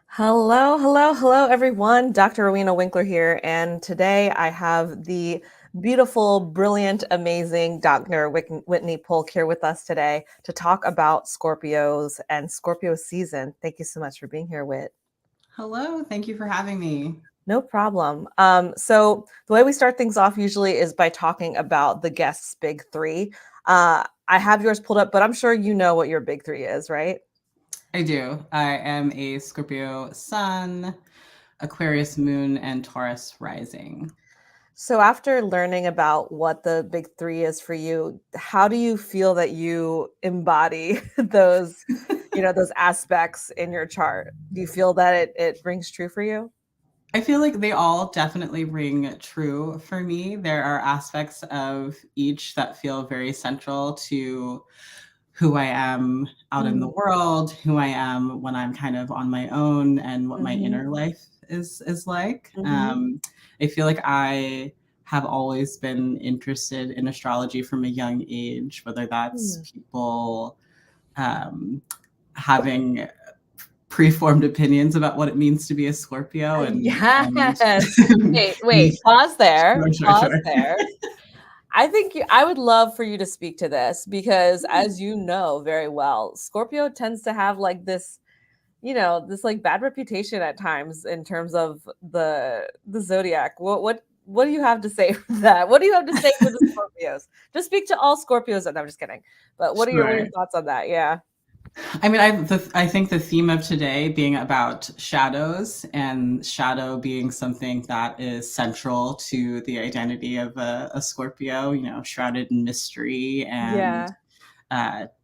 Hello, hello, hello, everyone. Dr. Rowena Winkler here, and today I have the beautiful, brilliant, amazing Dr. Whitney Polk here with us today to talk about Scorpios and Scorpio season. Thank you so much for being here, Whit. Hello, thank you for having me. No problem. So the way we start things off usually is by talking about the guest's big three. I have yours pulled up, but I'm sure you know what your big three is, right? I do. I am a Scorpio sun, Aquarius moon, and Taurus rising. So after learning about what the big three is for you, how do you feel that you embody those, those aspects in your chart? Do you feel that it rings true for you? I feel like they all definitely ring true for me. There are aspects of each that feel very central to who I am out in the world, who I am when I'm kind of on my own, and what my inner life is like. I feel like I have always been interested in astrology from a young age, whether that's people having preformed opinions about what it means to be a Scorpio. Yes. Wait, Me. pause there. Sure. There. I think I would love for you to speak to this because, as you know very well, Scorpio tends to have like this, this like bad reputation at times in terms of the zodiac. What do you have to say for that? What do you have to say for the Scorpios? Just speak to all Scorpios. No, I'm just kidding. But what are your thoughts on that? Yeah. I mean, I think the theme of today being about shadows, and shadow being something that is central to the identity of a Scorpio, shrouded in mystery and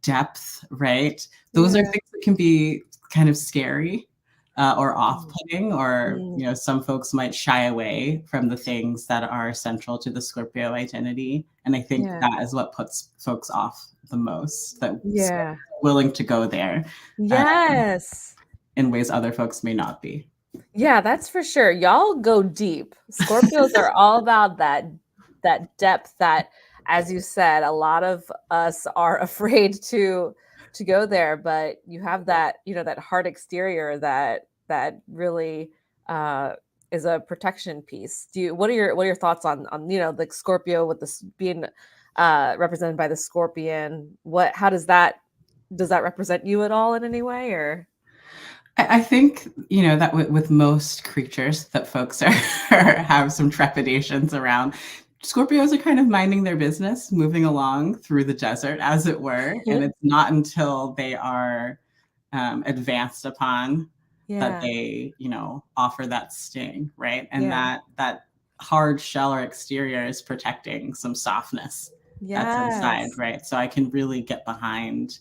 depth, right? Those are things that can be kind of scary or off-putting, or, some folks might shy away from the things that are central to the Scorpio identity. And I think that is what puts folks off the most, that willing to go there. Yes. In ways other folks may not be. Yeah, that's for sure. Y'all go deep. Scorpios are all about that depth that, as you said, a lot of us are afraid to go there, but you have that, that hard exterior that really is a protection piece. What are your thoughts on the Scorpio with this being represented by the scorpion? How does that represent you at all in any way, or? I think, that with most creatures that folks have some trepidations around, Scorpios are kind of minding their business, moving along through the desert, as it were. And it's not until they are advanced upon that Yeah. they, offer that sting, right? And Yeah. that hard shell or exterior is protecting some softness that's inside, Yes. right? So I can really get behind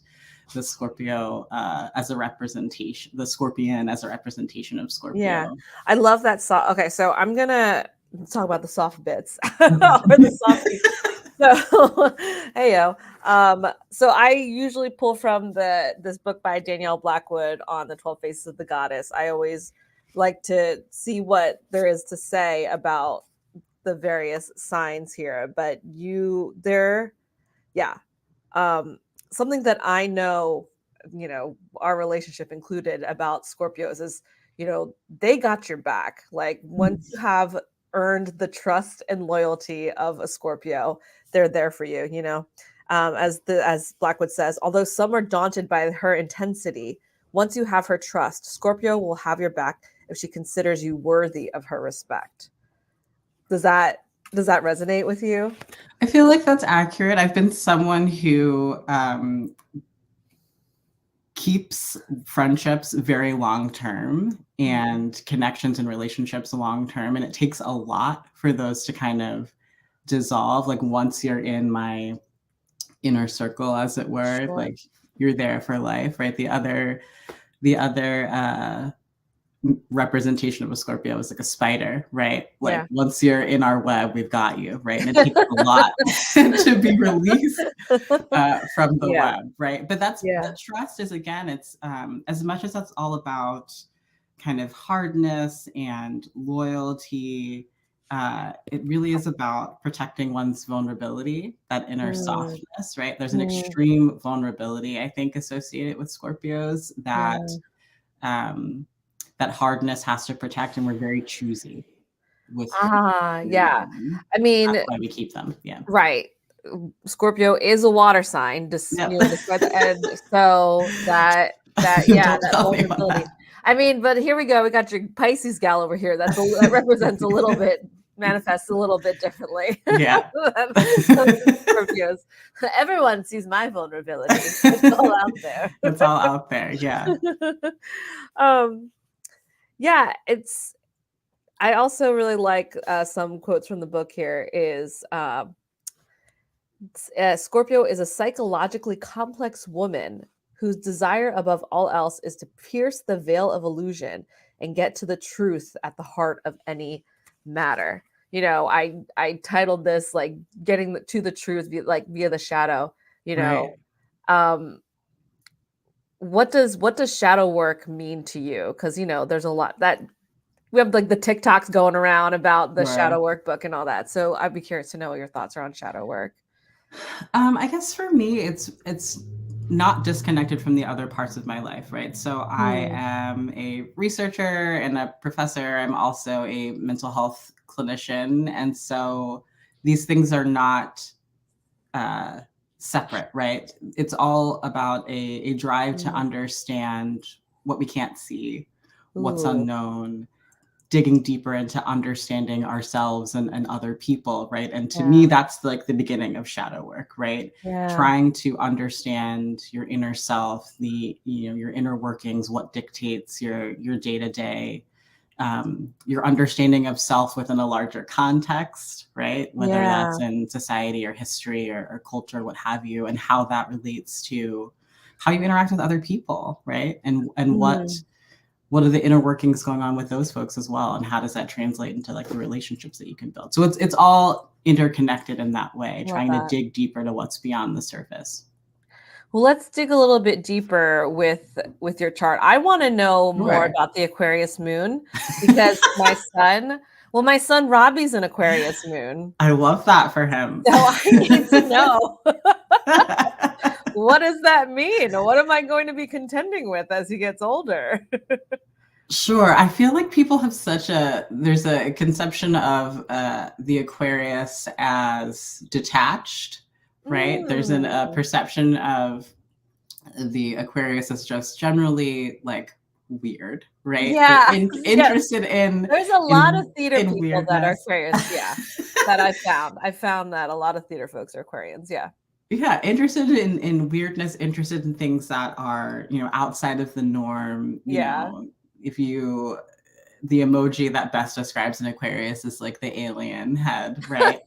the Scorpio as a representation, the Scorpion as a representation of Yeah. Scorpio. I love that okay, so I'm gonna talk about the soft bits or the softies. So, heyo. So I usually pull from this book by Danielle Blackwood on the 12 Faces of the Goddess. I always like to see what there is to say about the various signs here, but yeah. Um, Something that I know, our relationship included about Scorpios is, they got your back. Like once you have earned the trust and loyalty of a Scorpio, they're there for you, as Blackwood says, although some are daunted by her intensity, once you have her trust, Scorpio will have your back if she considers you worthy of her respect. Does that resonate with you? I feel like that's accurate. I've been someone who keeps friendships very long term and connections and relationships long term. And it takes a lot for those to kind of dissolve. Like once you're in my inner circle, as it were, Sure. like you're there for life, right? The other representation of a Scorpio is like a spider, right? Like Yeah. once you're in our web, we've got you, right? And it takes a lot to be released from the Yeah. web, right? But that's Yeah. the trust is again, it's as much as that's all about kind of hardness and loyalty. It really is about protecting one's vulnerability, that inner Mm, softness, right? There's an mm, extreme vulnerability, I think, associated with Scorpios that yeah. um, that hardness has to protect, and we're very choosy with Yeah. them. I mean, That's why we keep them. Yeah. right. Scorpio is a water sign, Yep. despite the and so yeah, Don't that tell anyone vulnerability. that. I mean, but here we go. We got your Pisces gal over here. That represents a little bit, manifests a little bit differently Yeah. than Scorpios. Everyone sees my vulnerability. It's all out there. It's all out there. Yeah. um, yeah, I also really like some quotes from the book here is Scorpio is a psychologically complex woman whose desire above all else is to pierce the veil of illusion and get to the truth at the heart of any matter. I titled this like getting to the truth via the shadow. You Right. know, um, what does shadow work mean to you? Because there's a lot that we have like the TikToks going around about the Sure. shadow workbook and all that. So I'd be curious to know what your thoughts are on shadow work. I guess for me, it's not disconnected from the other parts of my life, right? So I Mm, am a researcher and a professor. I'm also a mental health clinician, and so these things are not uh, separate, right? It's all about a drive to mm. understand what we can't see, what's Ooh, unknown, digging deeper into understanding ourselves and other people, right? And to me, yeah, that's like the beginning of shadow work, right? yeah, Trying to understand your inner self, your inner workings, what dictates your day to day, your understanding of self within a larger context, right? Whether yeah. that's in society or history or culture, what have you, and how that relates to how you interact with other people, right? And Mm, what are the inner workings going on with those folks as well, and how does that translate into like the relationships that you can build? So it's all interconnected in that way, love trying to that. dig deeper to what's beyond the surface. Well, let's dig a little bit deeper with your chart. I want to know more Sure. about the Aquarius moon because my son Robbie's an Aquarius moon. I love that for him. So I need to know, what does that mean? What am I going to be contending with as he gets older? Sure. I feel like people have there's a conception of the Aquarius as detached, right? There's a Mm. perception of the Aquarius as just generally like weird, right? Yeah. Yes. Interested There's a lot of theater in people that are weirdness. Aquarius, yeah, that I found. I found that a lot of theater folks are Aquarians, yeah. Yeah, interested in weirdness, interested in things that are, outside of the norm, Yeah. the emoji that best describes an Aquarius is like the alien head, right?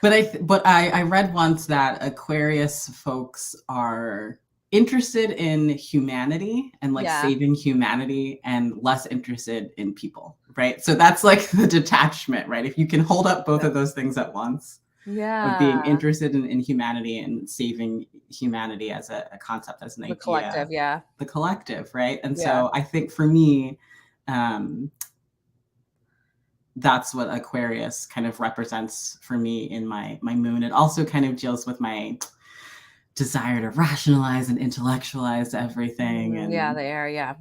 But I read once that Aquarius folks are interested in humanity and like Yeah. saving humanity and less interested in people, right? So that's like the detachment, right? If you can hold up both of those things at once, of Yeah. being interested in humanity and saving humanity as a concept, as an The collective, idea, yeah. the collective, right? And Yeah. so I think for me, that's what Aquarius kind of represents for me in my moon. It also kind of deals with my desire to rationalize and intellectualize everything, Yeah, and they are, yeah.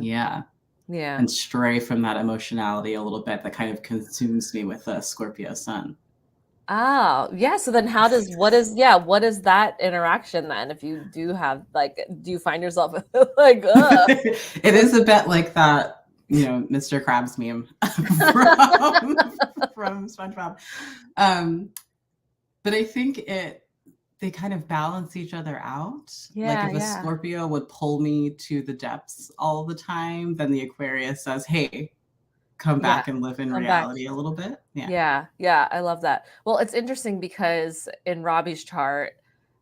yeah, Yeah. and stray from that emotionality a little bit that kind of consumes me with a Scorpio sun. Oh, yeah, so then what is that interaction then if you do have, like, do you find yourself like, ugh? It is a bit like that, Mr. Krabs meme from SpongeBob. But I think they kind of balance each other out. Like Yeah, if a yeah. Scorpio would pull me to the depths all the time, then the Aquarius says, "Hey, come Yeah, back and live in come back. reality a little bit." Yeah. Yeah, yeah, I love that. Well, it's interesting because in Robbie's chart,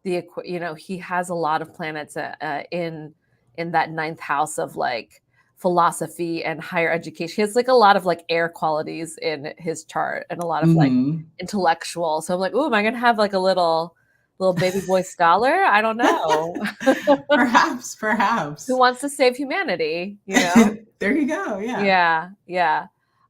he has a lot of planets in that ninth house of like philosophy and higher education. He has like a lot of like air qualities in his chart and a lot of like Mm-hmm. intellectual. So I'm like, oh, am I gonna have like a little baby boy scholar? I don't know. Who Perhaps. wants to save humanity, you know? There you go. Yeah. Yeah, yeah.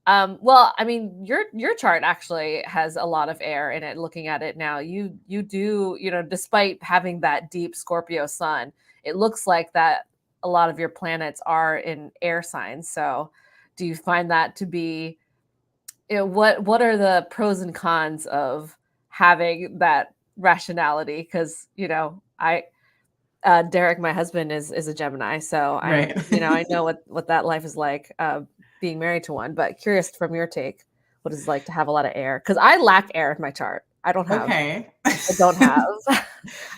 Well, I mean, your chart actually has a lot of air in it. Looking at it now, you do, despite having that deep Scorpio sun, it looks like that a lot of your planets are in air signs. So, do you find that to be, what are the pros and cons of having that rationality? Because Derek, my husband, is a Gemini, so Right. I know what that life is like, being married to one. But curious from your take, what it's like to have a lot of air? Because I lack air in my chart. Okay. I don't have.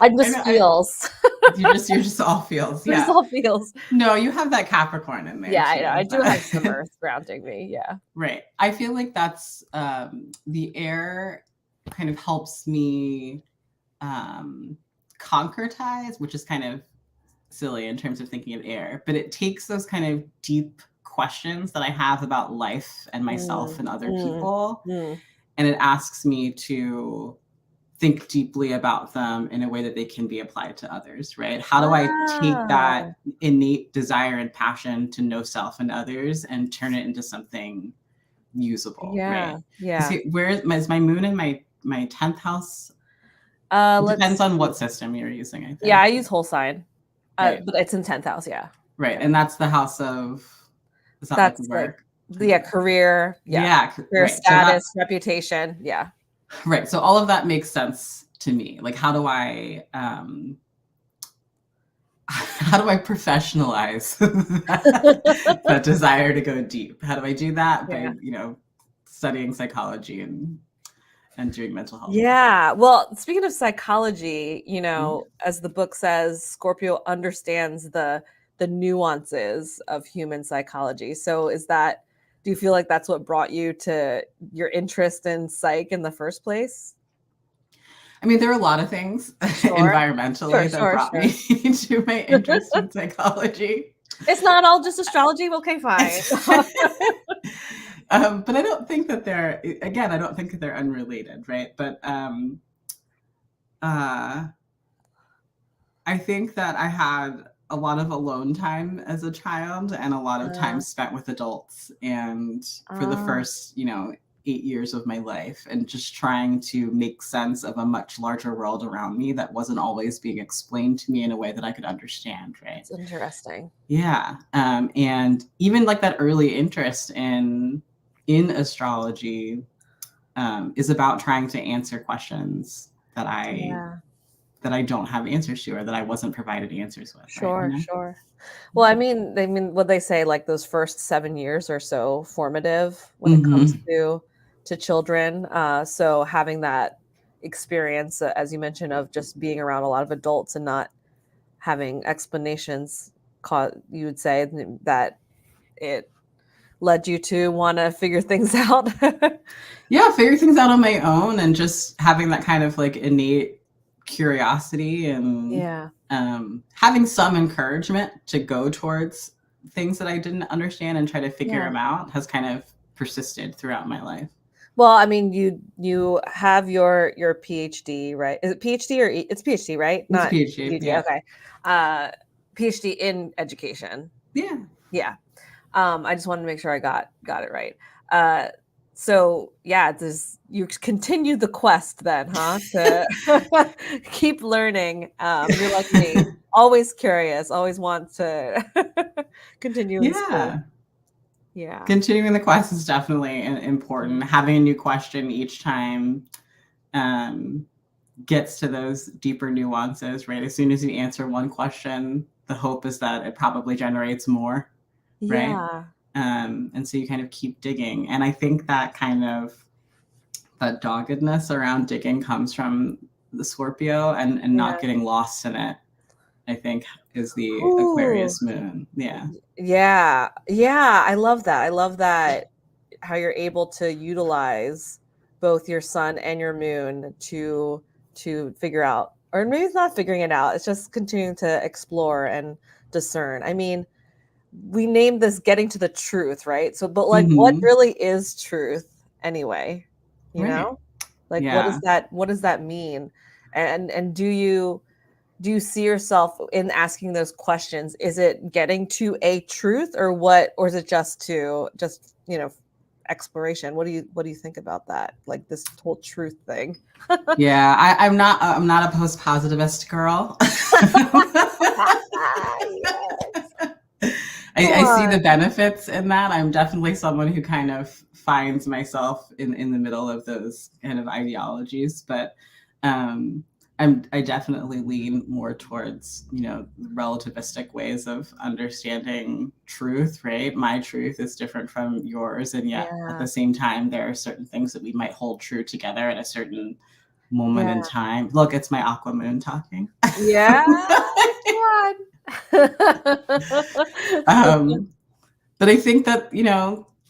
I'm I just know. feels. You're just all feels. We're just Yeah. all feels. No, you have that Capricorn in there Yeah, I know. I too. do have some Earth grounding me. Yeah. Right. I feel like that's the air kind of helps me um, concretize, which is kind of silly in terms of thinking of air, but it takes those kind of deep questions that I have about life and myself Mm, and other mm, people, mm. and it asks me to think deeply about them in a way that they can be applied to others, right? How do I take Wow. that innate desire and passion to know self and others and turn it into something usable, Yeah. right? Yeah. Where is my moon in my 10th house? It depends Let's on see. what system you're using, I Yeah, I think. use whole sign, Right. but it's in 10th house. Yeah. Right. Yeah. And that's the house of, is that like That's like work? yeah, career, yeah. Yeah, Career right. So status, that's reputation, yeah. right. So all of that makes sense to me. Like how do I how do I professionalize that desire to go deep? How do I do that? Yeah. By, studying psychology and doing mental health work. Yeah. Well, speaking of psychology, Mhm. as the book says, Scorpio understands the nuances of human psychology. So do you feel like that's what brought you to your interest in psych in the first place? I mean, there are a lot of things Sure. Sure, environmentally that sure, brought sure. me to my interest in psychology. It's not all just astrology. Okay, fine. But I don't think that I don't think that they're unrelated, right? But uh, I think that I had a lot of alone time as a child and a lot of time Uh, spent with adults. And for the uh, first, 8 years of my life, and just trying to make sense of a much larger world around me that wasn't always being explained to me in a way that I could understand, right? it's interesting. Yeah. And even like that early interest in astrology is about trying to answer questions Yeah. that I don't have answers to, or that I wasn't provided answers with, right? Sure, sure. Well, I mean, what they say, like those first 7 years or so formative when it comes Mm-hmm. to children. So having that experience, as you mentioned, of just being around a lot of adults and not having explanations, you would say that it led you to want to figure things out? Yeah, figure things out on my own and just having that kind of like innate curiosity and Yeah. having some encouragement to go towards things that I didn't understand and try to figure Yeah. them out has kind of persisted throughout my life. Well, I mean, you have your PhD, right? Is it PhD or it's PhD, right? It's a Not PhD, PhD. yeah. Okay. PhD in education. Yeah. Yeah. I just wanted to make sure I got it right. Uh, so yeah, this you continue the quest then, huh? To keep learning. You're like me, always curious, always want to continue in school. Yeah. Yeah. Continuing the quest is definitely important. Having a new question each time um, gets to those deeper nuances, right? As soon as you answer one question, the hope is that it probably generates more, right? Yeah. And so you kind of keep digging. And I think that kind of that doggedness around digging comes from the Scorpio and Yeah. not getting lost in it, I think, is the Ooh. Aquarius moon. Yeah. Yeah. Yeah. I love that. I love that how you're able to utilize both your sun and your moon to figure out, or maybe it's not figuring it out, it's just continuing to explore and discern. I mean, we named this getting to the truth, right? So but like what Mm-hmm. really is truth anyway? You Right. know? Like Yeah. what does that mean? And do you see yourself in asking those questions? Is it getting to a truth or what, or is it just exploration? What do you think about that? Like this whole truth thing. Yeah. I'm not a post positivist girl. Yes. Come I see the on. benefits in that. I'm definitely someone who kind of finds myself in the middle of those kind of ideologies, but um, I definitely lean more towards relativistic ways of understanding truth. Right, my truth is different from yours, and yet at Yeah. the same time, there are certain things that we might hold true together at a certain moment Yeah. in time. Look, it's my aqua moon talking. Yeah. Come on. um, But I think that,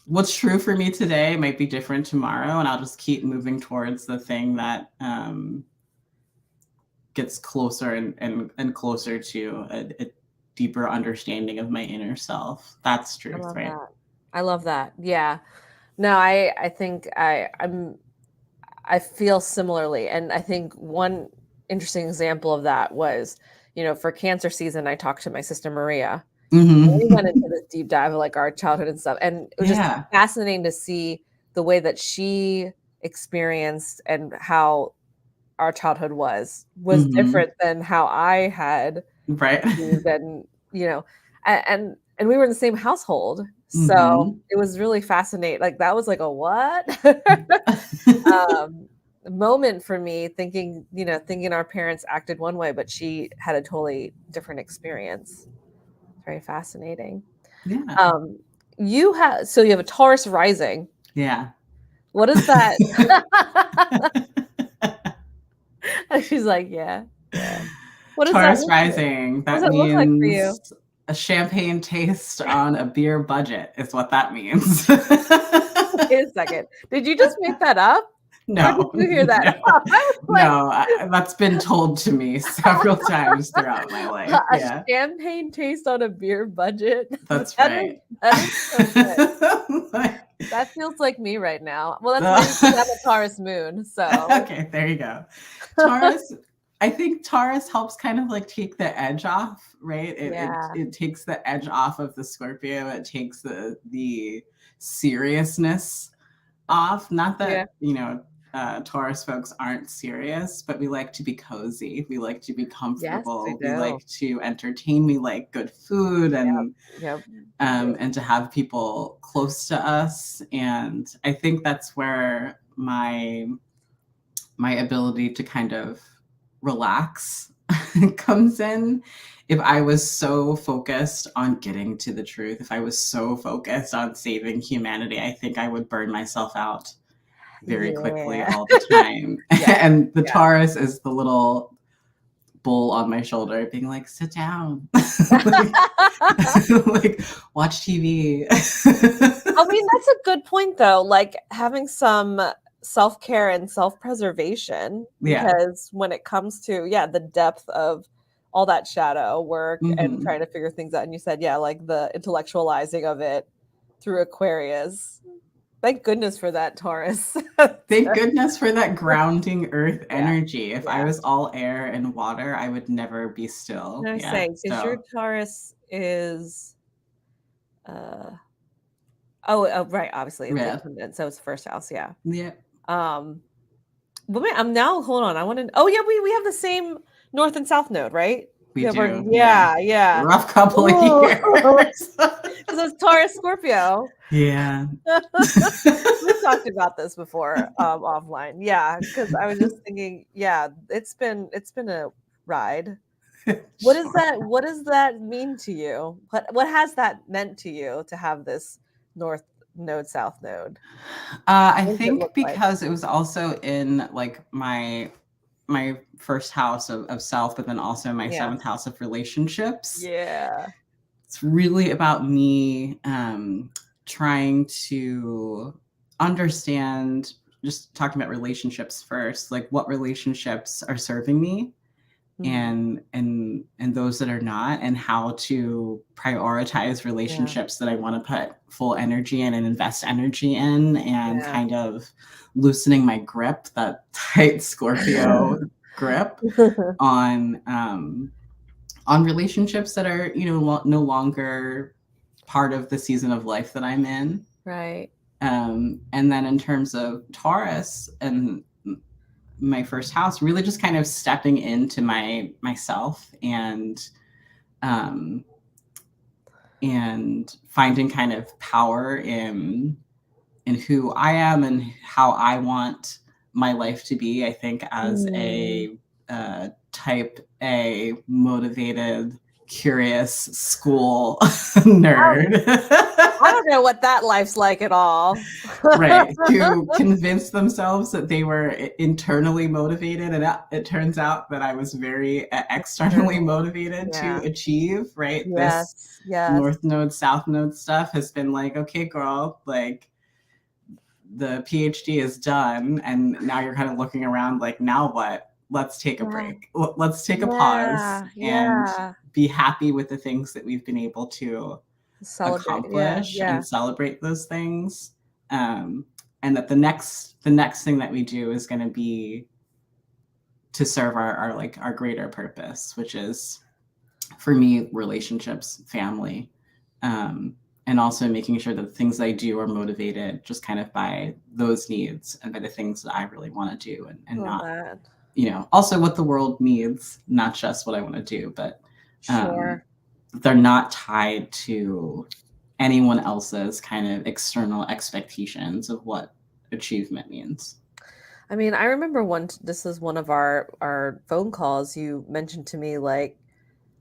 what's true for me today might be different tomorrow, and I'll just keep moving towards the thing that gets closer and closer to a deeper understanding of my inner self. That's I truth, love right? that. I love that. Yeah. No, I think I feel similarly. And I think one interesting example of that was, for cancer season, I talked to my sister Maria. And we went into Mm-hmm. this deep dive of like our childhood and stuff. And it was just Yeah. fascinating to see the way that she experienced and how our childhood was Mm-hmm. different than how I had Right. received. And, and we were in the same household. So Mm-hmm. it was really fascinating. Like that was like a what? um, moment for me thinking our parents acted one way, but she had a totally different experience. Very fascinating. Yeah. Um, you have a Taurus rising. Yeah. What is that? And she's like, yeah, yeah. What does that Taurus look like? rising. What does That that look like for you? means a champagne taste on a beer budget is what that means. Wait a second. Did you just make that up? Or did No, you hear that? no, I was like, no. That's been told to me several times throughout my life. a Yeah, champagne taste on a beer budget. that's That right. is so good. Like, That feels like me right now. Well, that's maybe because I'm a Taurus moon, so okay, there you go. Taurus, I think Taurus helps kind of like take the edge off, right? yeah, It takes the edge off of the Scorpio. It takes the seriousness off. Not yeah. that, Taurus folks aren't serious, but we like to be cozy. We like to be Yes, we comfortable. We do. like to entertain. We like good food Yep, yep. and to have people close to us. And I think that's where my ability to kind of relax comes in. If I was so focused on getting to the truth, if I was so focused on saving humanity, I think I would burn myself out very quickly Yeah. all the time. Yeah, And the yeah. Taurus is the little bull on my shoulder being like, sit down. like, like watch TV. I mean, that's a good point though, like having some self-care and self-preservation, Yeah. because when it comes to, yeah, the depth of all that shadow work and Mm-hmm. trying to figure things out, and you said, yeah, like the intellectualizing of it through Aquarius. Thank goodness for that, Taurus. Thank goodness for that grounding earth Yeah, energy. If I yeah. was all air and water, I would never be still. I Yeah. say, because your So, Taurus is uh right, obviously it's yeah. independent, so it's the first house, yeah. Yeah. Um but wait, I'm now hold on. I want to oh yeah, we have the same north and south node, right? We We have our do. Yeah. yeah, yeah. Rough couple of Ooh. years. Because it's Taurus Scorpio. yeah. We've talked about this before offline. Yeah, because I was just thinking, yeah, it's been a ride. Sure. What does that mean to you? What has that meant to you to have this north node, south node? I What does it think look like? because it was also in like my first house of self, but then also my Yeah. seventh house of relationships. Yeah. It's really about me trying to understand, just talking about relationships first, like what relationships are serving me Mhm. and those that are not, and how to prioritize Yeah. relationships that I want to put full energy in and invest energy in, and Yeah. kind of loosening my grip, that tight Scorpio grip on relationships that are, no longer part of the season of life that I'm in. Right. And then in terms of Taurus and my first house, really just kind of stepping into myself um, and finding kind of power in who I am and how I want my life to be. I think as Mm. a type A, motivated, curious school nerd. I don't know what that life's like at all. Right, who convinced themselves that they were internally motivated, and it turns out that I was very externally External. motivated to Yeah. achieve, right? This Yes. Yes. north node, south node stuff has been like, okay, girl, like the PhD is done, and now you're kind of looking around like, now what? Let's take a Yeah. break. Let's take a pause Yeah. and Yeah. be happy with the things that we've been able to Celebrate. Yeah. accomplish Yeah. and celebrate those things. And that the next thing that we do is going to be to serve our like our greater purpose, which is, for me, relationships, family, and also making sure that the things I do are motivated just kind of by those needs and by the things that I really want to do, and Love not, that. also what the world needs, not just what I want to do, but Sure. they're not tied to anyone else's kind of external expectations of what achievement means. I mean, I remember this is one of our phone calls. You mentioned to me like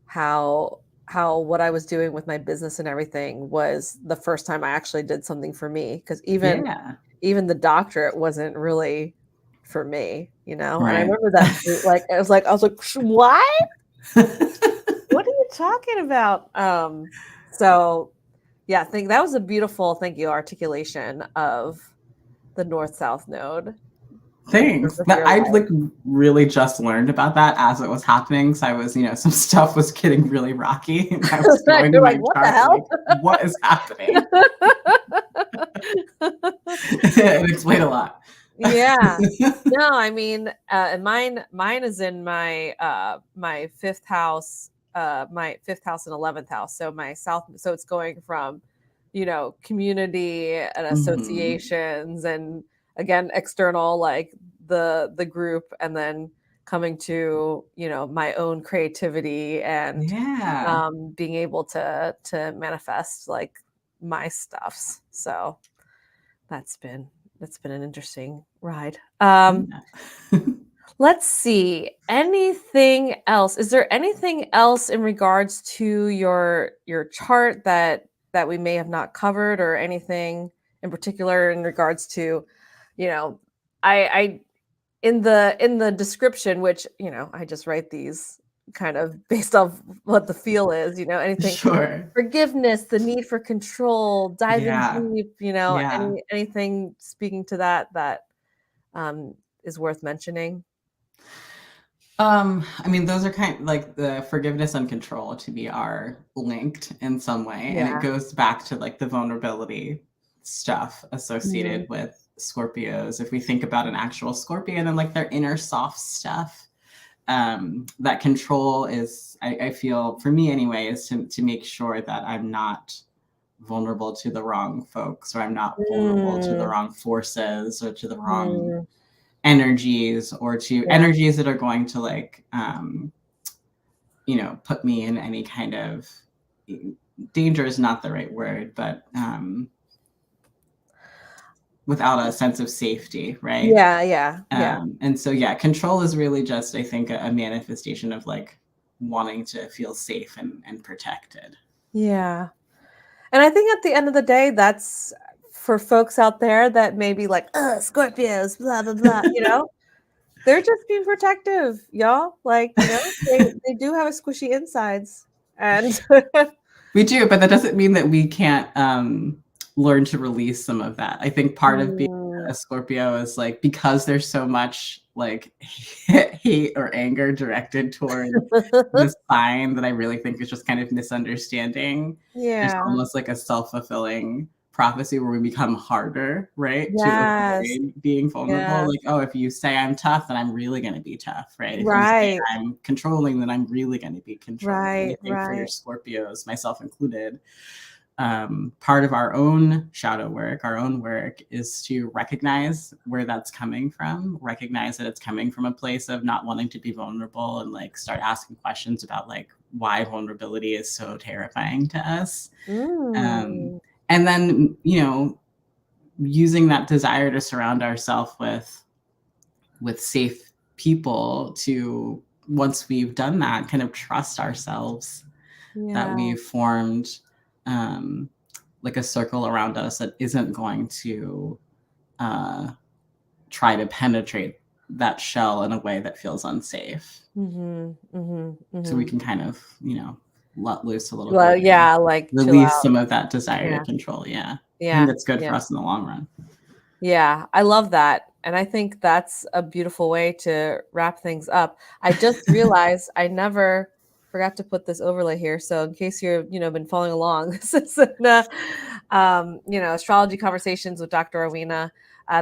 how what I was doing with my business and everything was the first time I actually did something for me. Because Yeah. even the doctorate wasn't really for me, you know. And I Right. remember that like I was like, what? What are you talking about? So yeah, I think that was a beautiful, thank you, articulation of the north south node in terms Thanks. of That your I life. like really just learned about that as it was happening. So I was, some stuff was getting really rocky, and I was going to You're like, my what the chart like, hell? what is happening? It explained a lot. Yeah. No, I mean, and mine is in my fifth house, my fifth house and 11th house. So my south, so it's going from, community and Mhm. associations, and again, external, like the group, and then coming to, my own creativity and Yeah. being able to manifest like my stuffs. So that's been that's been an interesting ride. Yeah. Let's see. Anything else? Is there anything else in regards to your chart that we may have not covered, or anything in particular in regards to, you know, I in the description, which, I just write these kind of based off what the feel is, anything Sure. forgiveness, the need for control, diving Yeah. deep, Yeah. anything speaking to that um, is worth mentioning. I mean, those are kind of like the forgiveness and control to me are linked in some way. And it Yeah. goes back to like the vulnerability stuff Mhm. associated with Scorpios. If we think about an actual Scorpion and like their inner soft stuff, that control is, I feel, for me anyway, is to make sure that I'm not vulnerable to the wrong folks, or I'm not vulnerable to the Mm, wrong forces or to the wrong mm, energies, or to yeah. energies that are going to like put me in any kind of danger is not the right word, but without a sense of safety, right? Yeah, yeah, yeah. And so yeah, control is really just, I think, a manifestation of like wanting to feel safe and protected. Yeah. And I think at the end of the day, that's for folks out there that may be like, "Ugh, Scorpios, blah, blah, blah," they're just being protective, y'all. Like, they do have a squishy insides. And We do, but that doesn't mean that we can't learn to release some of that. I think part of being Mm, a Scorpio is like, because there's so much like hate or anger directed towards this sign that I really think is just kind of misunderstanding. There's yeah. almost like a self-fulfilling prophecy where we become harder, right? To Yes. avoid being vulnerable. Yes. Like, oh, if you say I'm tough, then I'm really going to be tough, right? If you say Right. I'm controlling, then I'm really going to be controlling. And I Right. think for Right. Scorpios, myself included, part of our own shadow work, our own work, is to recognize where that's coming from, recognize that it's coming from a place of not wanting to be vulnerable, and like start asking questions about like why vulnerability is so terrifying to us. Um, Mm. and then, using that desire to surround ourselves with safe people to, once we've done that, kind of trust ourselves that Yeah. we've formed um, like a circle around us that isn't going to uh, try to penetrate that shell in a way that feels unsafe. Mhm. Mhm. So we Mhm. can kind of, let loose a little bit Well, and yeah, like, chill release out. some of that desire to Yeah. control. Yeah. I think Yeah. that's good for Yeah. us in the long run. Yeah, I love that, and I think that's a beautiful way to wrap things up. I just realized I never forgot to put this overlay here, so in case you're, been following along, this is astrology conversations with Dr. Rowena.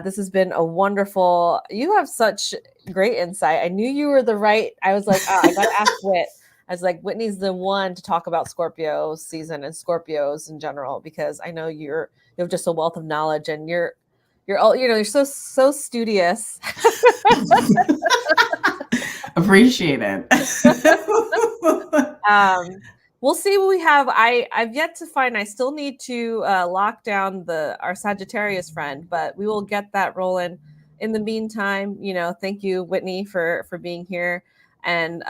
This has been a wonderful. You have such great insight. I knew you were the right. I was like, oh, I got to ask Whit. I was like, Whitney's the one to talk about Scorpio season and Scorpios in general because I know you have just a wealth of knowledge and you're all, you're so studious. Appreciate it. um, we'll see what we have. I've yet to find. I still need to lock down our Sagittarius friend, but we will get that rolling. In the meantime, thank you, Whitney, for being here. And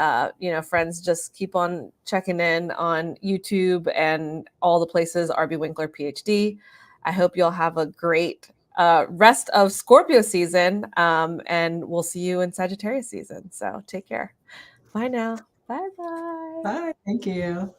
friends, just keep on checking in on YouTube and all the places. RB Winkler, PhD. I hope you'll have a great rest of Scorpio season, and we'll see you in Sagittarius season. So take care. Bye now. Bye bye. Bye. Thank you.